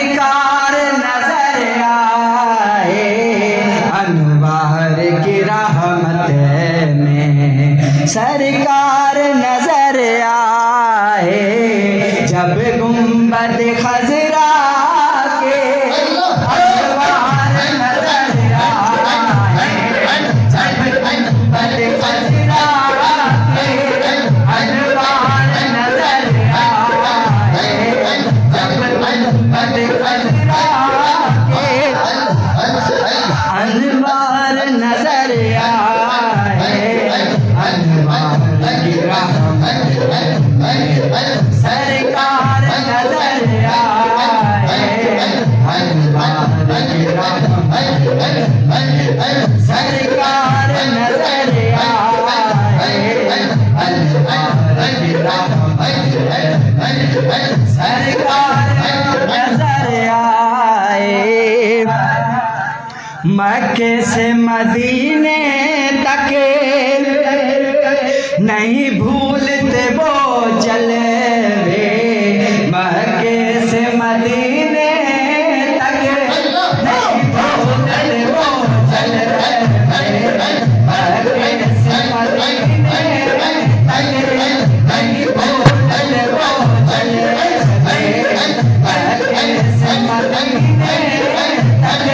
सरकार नजर आए अनवार की रहमत में, सरकार नजर आए जब गुंबद खजरा के अनवार नजर आए, जब गुंबद खजरा के अनवार नजर आए, जब गुंबद खजरा के अनवार नजर आए अनवार की रहमत में, सरकार नजर आए अनवार की रहमत में, सरकार नजर आए अनवार की रहमत में, सरकार नजर आए। मक्के से मदीने तक नहीं भूलते वो जलवे, मक्के से मदीने तक नहीं भूलते वो जलवे, मक्के से मदीने तक नहीं भूलते वो जलवे, मक्के से मदीने तक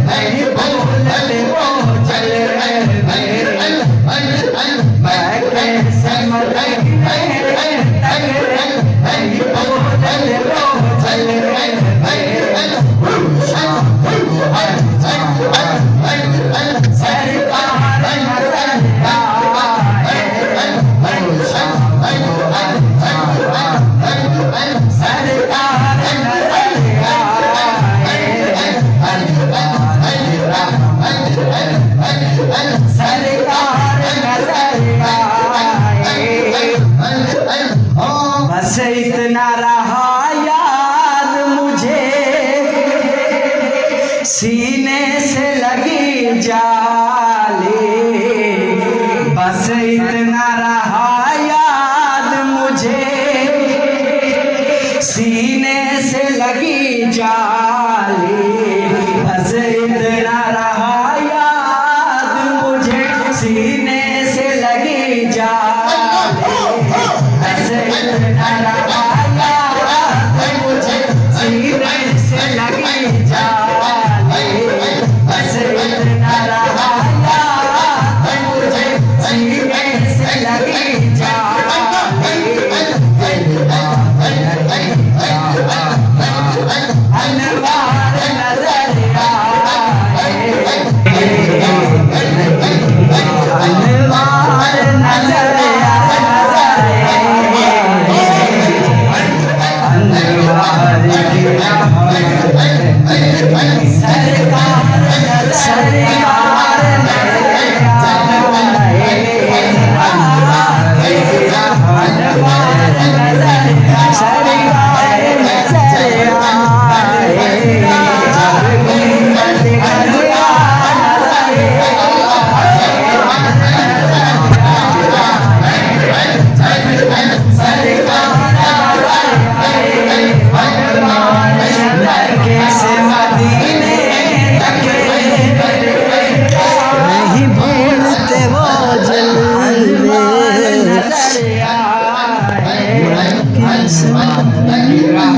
नहीं भूलते वो जलवे, मक्के से मदीने तक नहीं भूलते वो जलवे, सरकार नजर आए सरकार नजर आए अनवार की रहमत में, सरकार नजर आए। बस इतना रहा याद मुझे सीने से लगी जाली, बस इतना रहा याद मुझे सीने से लगी जाली, बस इतना रहा याद मुझे सीने से लगी जाली, बस इतना रहा याद मुझे सीने से लगी जाली, बस इतना रहा याद मुझे सीने से लगी जाली, अनवार नजर आए अनवार नजर आए अनवार की रहमत में, सरकार सरकार नजर आए अनवार की रहमत में, सरकार नजर आए जब गुंबद खजरा मक्के से मदीने तक नहीं भूलते वो जलवे, नजर आए मक्के से मदीने